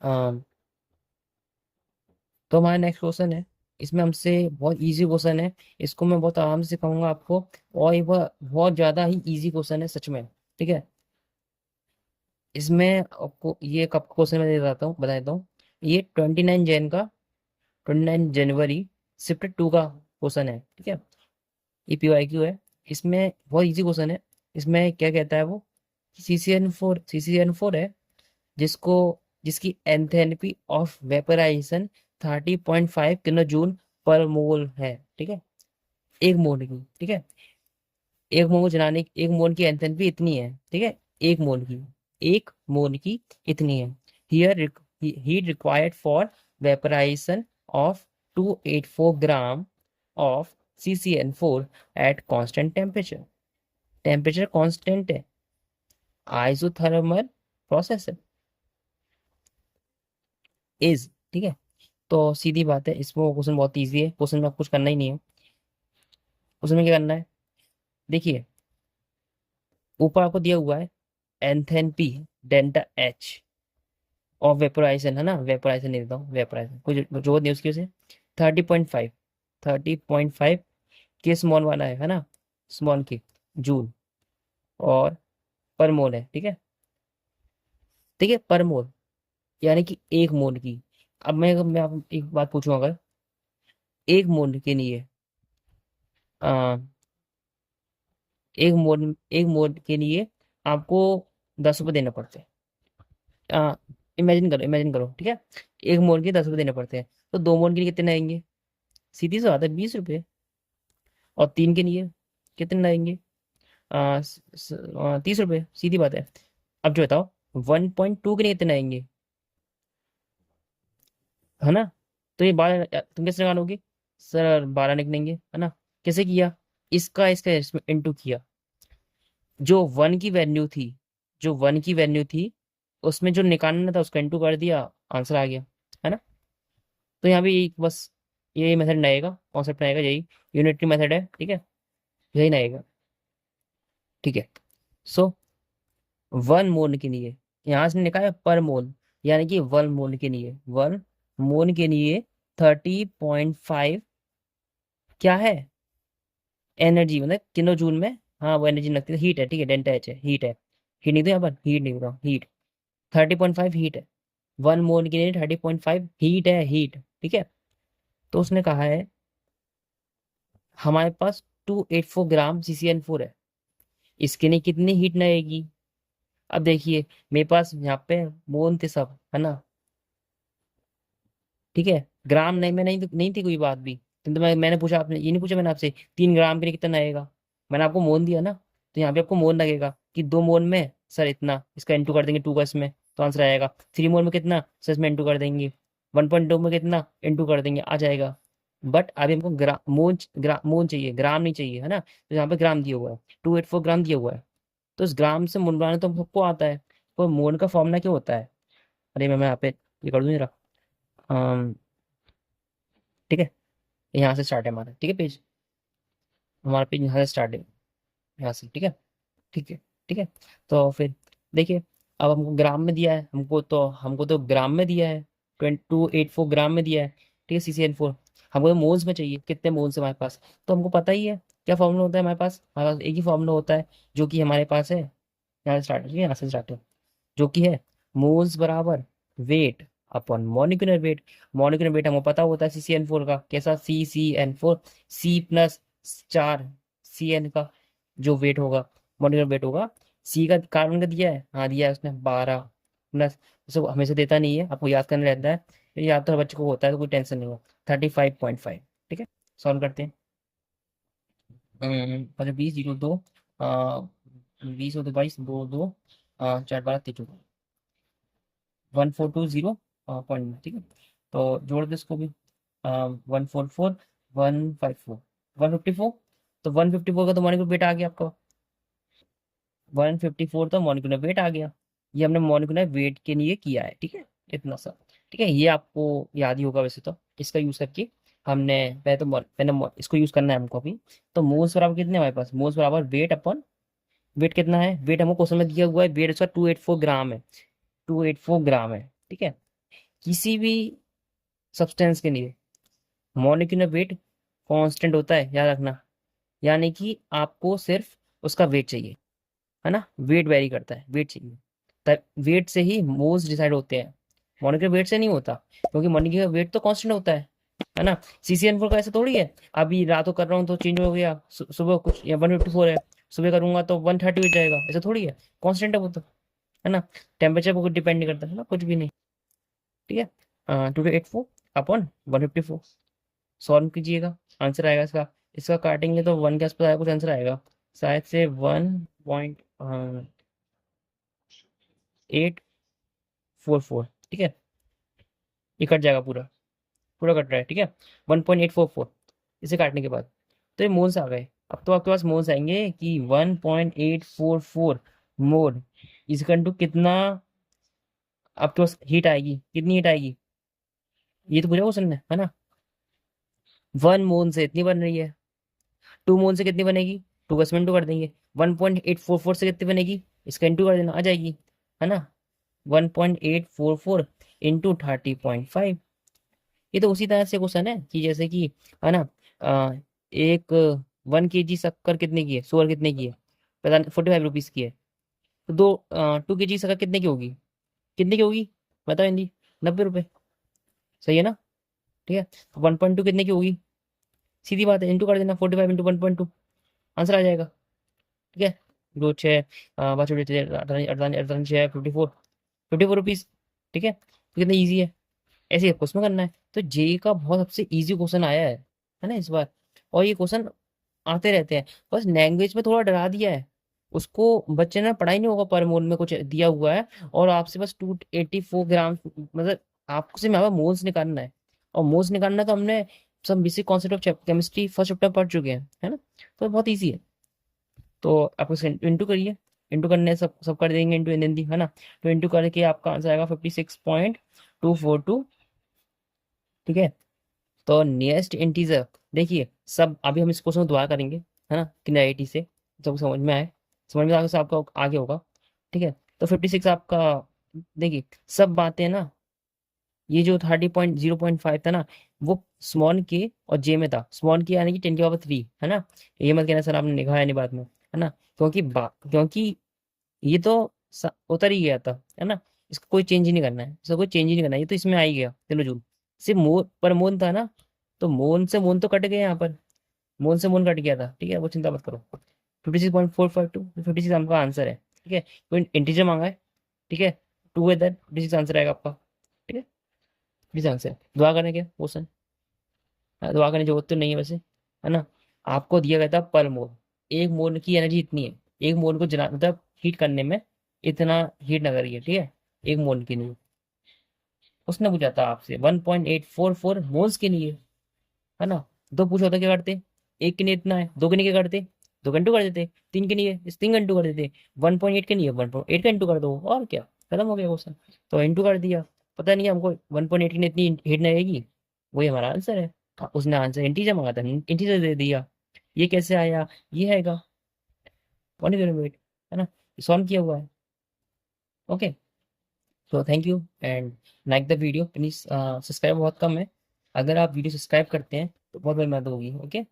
तो हमारा next question है, इसमें हमसे बहुत इजी क्वेश्चन है, इसको मैं बहुत आराम से सिखाऊंगा आपको। और ये बहुत ज़्यादा ही इजी क्वेश्चन है सच में। ठीक है, इसमें आपको ये कब क्वेश्चन मैं बता देता हूँ। ये 29 जनवरी शिफ्ट 2 का क्वेश्चन है। ठीक है, ये PYQ है। इसमें बहुत इजी क्वेश्चन है। इसमें क्या कहता है वो, सी सी एन फोर है, जिसको जिसकी enthalpy of vaporization 30.5 kilo joule per mole है। ठीक है, एक मोल की। ठीक है, एक मोल की एंथैल्पी इतनी है। ठीक है, एक मोल की इतनी है। Here heat required for vaporization of 284 gram of CCN4 at constant temperature. Temperature constant है, आइसोथर्मल प्रोसेस है, इज। ठीक है, तो सीधी बात है, इसमें क्वेश्चन बहुत इजी है, क्वेश्चन में आपको कुछ करना ही नहीं है। उसमें क्या करना है, देखिए ऊपर आपको दिया हुआ है enthalpy delta H of vaporisation, है ना, वेपोराइजेशन नहीं देता हूँ, वेपोराइजेशन कुछ जरूरत नहीं उसकी वजह। 30.5, 30.5 के स्मॉल वाला है ना, स्मॉल के जूल और पर मोल है। ठीक है, ठीक है, पर मोल यानी कि एक मोल की। अब मैं आप एक बात पूछूं, अगर एक मोल के लिए आ, एक मोल के लिए आपको 10 रुपये देने पड़ते हैं। इमेजिन करो, ठीक है, एक मोल के 10 रुपये देने पड़ते हैं, तो दो मोल के लिए कितने आएंगे? सीधी सी बात है, 20 रुपये। और तीन के लिए कितने आएंगे? 30 रुपये, सीधी बात है। अब जो बताओ 1.2 के लिए कितने आएंगे, है ना? तो ये 12 तुम कैसे निकालोगे? सर 12 निकलेंगे, है ना? कैसे किया? इसका इसमें इंटू किया। जो वन की वैल्यू थी जो वन की वैल्यू थी उसमें जो निकालना था उसका इंटू कर दिया, आंसर आ गया, है ना? तो यहाँ भी बस यही मेथड आएगा, कॉन्सेप्ट आएगा यही, यूनिटरी मेथड है। ठीक है, यही ना आएगा। ठीक है, सो वन मोल के लिए यहाँ से निकाला पर मोल, यानी कि वन मोल के लिए 30.5 क्या है? एनर्जी, मतलब किलो जूल में। हाँ, वो एनर्जी लगती है, हीट है। ठीक है, डेल्टा एच है, हीट है। हीट नहीं तो यहाँ पर हीट नहीं होगा, हीट 30.5 हीट है। वन मोल के लिए 30.5 हीट है, हीट। ठीक है, तो उसने कहा है हमारे पास 284 ग्राम CCN4 है, इसके लिए कितनी हीट लगेगी? अब देखिए मेरे पास यहाँ पे मोल थे सब, है ना? ठीक है, ग्राम नहीं, मैं नहीं थी कोई बात भी। तो मैंने पूछा, आपने ये नहीं पूछा मैंने आपसे 3 ग्राम के लिए कितना आएगा? मैंने आपको मोल दिया ना, तो यहाँ पे आपको मोल लगेगा कि 2 मोल में सर इतना, इसका इंटू कर देंगे 2 का इसमें, तो आंसर आएगा। 3 मोल में कितना सर, इसमें इंटू कर देंगे। 1.2 में कितना इंटू कर देंगे, आ जाएगा। बट अभी हमको मोल चाहिए, ग्राम नहीं चाहिए, है ना? तो यहाँ पे ग्राम दिया हुआ है, 284 ग्राम दिया हुआ है। तो इस ग्राम से मोल बनाना तो हम सबको आता है। तो मोल का फॉर्मूला क्या होता है? अरे मैं यहाँ पे ये कर दूँ जरा। ठीक है, यहाँ से स्टार्ट है हमारा, ठीक है, पेज। हमारा पेज यहाँ से स्टार्ट है, यहाँ से। ठीक है, ठीक है, ठीक है। तो फिर देखिए, अब हमको ग्राम में दिया है, हमको तो ग्राम में दिया है, 284 ग्राम में दिया है। ठीक है, CCN4। हमको तो मोल्स में चाहिए, कितने मोल्स है हमारे पास? तो हमको पता ही है क्या फॉर्मूला होता है हमारे पास एक ही फॉर्मूला होता है, जो कि हमारे पास है। यहाँ से स्टार्ट है, यहाँ से स्टार्ट है, जो कि है मोल्स बराबर weight upon molecular weight. Molecular weight हमको पता होता है CCN4 का, कैसा? CCN4, C प्लस 4 CN का जो वेट होगा, मॉलिक्यूलर वेट होगा। सी का कार्बन का दिया है, हाँ दिया है उसने 12 प्लस, उसको हमेशा देता नहीं है, आपको याद करना रहता है, ये याद तो हर बच्चे को होता है, तो कोई टेंशन नहीं हो। 35.5। ठीक है, सॉल्व करते हैं। 20, 02, 20 22 दो दो, 4 12 23, 1420 ठीक है। तो जोड़ दे इसको भी, 144, 154, 154। तो 154 का तो मॉलिक्यूलर वेट आ गया आपका, 154 तो मॉलिक्यूलर वेट आ गया। ये हमने मॉलिक्यूलर वेट के लिए किया है, ठीक है, इतना सा। ठीक है, ये आपको याद ही होगा वैसे तो, इसका यूज करके हमने इसको यूज करना है हमको अभी। तो मोल्स बराबर कितने हमारे पास? मोल्स बराबर वेट अपन, वेट कितना है? वेट हमको क्वेश्चन में दिया हुआ है, वेट उसका 284 ग्राम है, 284 ग्राम है। ठीक है, किसी भी सब्सटेंस के लिए मॉलिक्यूलर वेट कांस्टेंट होता है, याद रखना। यानी कि आपको सिर्फ उसका वेट चाहिए, है ना, वेट वेरी करता है, वेट चाहिए। तब वेट से ही मोल्स डिसाइड होते हैं, मॉलिक्यूलर वेट से नहीं होता, क्योंकि मॉलिक्यूलर वेट तो कांस्टेंट होता है ना। CCN4 का ऐसा थोड़ी है, अभी रात को कर रहा हूँ तो चेंज हो गया, सुबह कुछ या 154 है, सुबह करूंगा तो 130 हो जाएगा, ऐसा थोड़ी है, कांस्टेंट है वो तो, है ना। टेम्परेचर पर कुछ डिपेंड नहीं करता है ना, कुछ भी नहीं। ठीक है, 284 अपॉन 154 सॉल्व कीजिएगा, आंसर आएगा इसका। इसका काटेंगे तो 1 के आसपास आएगा, कुछ आंसर आएगा शायद से 1.844। ठीक है, ये कट जाएगा, पूरा पूरा कट रहा है। ठीक है, 1.844 इसे काटने के बाद तो ये मोल्स आ गए। अब तो आपके पास मोल्स आएंगे कि 1.844 मोल इसका टू कितना, आपके पास हीट आएगी, कितनी हीट आएगी, ये तो पूछा क्वेश्चन है ना। 1 मोल से इतनी बन रही है, 2 मोल से कितनी बनेगी, 2 का इसमें इंटू कर देंगे। 1.844 से कितनी बनेगी, इसका इंटू कर देना, आ जाएगी, है ना। 1.844 इंटू 30.5। ये तो उसी तरह से क्वेश्चन है कि जैसे कि, है ना, एक 1 kg शक्कर कितने की है, शुगर कितने की है, पता नहीं, 45 रुपीज़ की है। तो 2 kg शक्कर कितने की होगी, कितने की होगी, बताओ हिंदी, 90 रुपये, सही है ना। ठीक है, 1.2 कितने की होगी, सीधी बात है, इंटू कर देना, 45 इंटू 1.2, आंसर आ जाएगा। ठीक है, दो छः, पाँच छोटे छः, अड़तालीस अड़तालीस अड़तालीस छः 54 रुपीज़। ठीक है, तो कितना ईजी है, ऐसे आपको उसमें करना है। तो जे का बहुत सबसे इजी क्वेश्चन आया है ना इस बार। और ये क्वेश्चन आते रहते हैं, बस लैंग्वेज में थोड़ा डरा दिया है उसको, बच्चे ने पढ़ा ही नहीं होगा, पर मोल में कुछ दिया हुआ है और आपसे बस 284 ग्राम, मतलब आपको से यहाँ मोल्स निकालना है। और मोल्स निकालना है तो हमने सब basic concept of chemistry first chapter पढ़ चुके हैं, है ना। तो बहुत ईजी है। तो आप उसे इंटू करिए, इंटू करने सब सब कर देंगे इंटू हिंदी, है ना। तो इंटू करके आपका आंसर आएगा 56.242। ठीक है, तो नियरेस्ट इंटीजर, देखिए सब अभी हम इस क्वेश्चन को दोबारा करेंगे, है ना, क्लियरिटी से, जब समझ में आए, समझ में आगे से आपका आगे होगा। ठीक है, तो 56 आपका, देखिए सब बातें ना, ये जो 30.0.5 था ना, वो स्मॉल के और जे में था, स्मॉल के यानी कि 10 की पावर 3, है ना। ये मत कहना सर आपने लिखा है नहीं बाद में, है ना, क्योंकि ये तो उतर ही गया था, है ना। इसको कोई चेंज ही नहीं करना है, इसको कोई चेंज ही नहीं करना है, ये तो इसमें आ ही गया, चलो जूल। सिर्फ मोन पर मोन था ना, तो मोन से मोन तो कट गया यहाँ पर, मोन से मोन कट गया था। ठीक है, वो चिंता मत करो। 56.452, 56 आपका आंसर है। ठीक है, कोई इंटीजर मांगा है, ठीक है, 2 है, देन 56 आंसर आएगा आपका। ठीक है, 56 आंसर है। दुआ करने के क्वेश्चन, दुआ करने की जरूरत तो नहीं है वैसे, है ना। आपको दिया गया था पर मोल, एक मोल की एनर्जी इतनी है, एक मोल को जला मतलब हीट करने में इतना हीट लग रही है। ठीक है, एक मोल के लिए उसने पूछा था आपसे 1.844 मोल्स के लिए, है ना। दो पूछा होता क्या करते, एक के लिए इतना है, दो के लिए क्या करते, 2 घंटू कर देते, तीन के लिए इस 3 घंटू कर देते, 1.8 के लिए 1.8 का इंटू कर दो, और क्या, खत्म हो गया क्वेश्चन। तो इंटू कर दिया, पता नहीं हमको 1.8 की इतनी हीट नहीं रहेगी, वही हमारा आंसर है। उसने आंसर इंटीजर मांगा था, इंटीजर दे दिया। ये कैसे आया, ये आएगा 1 है ना, सॉल्व किया हुआ है। Okay, so thank you and like the video please. Subscribe बहुत कम है, अगर आप वीडियो सब्सक्राइब करते हैं तो बहुत बड़ी मदद होगी। ओके।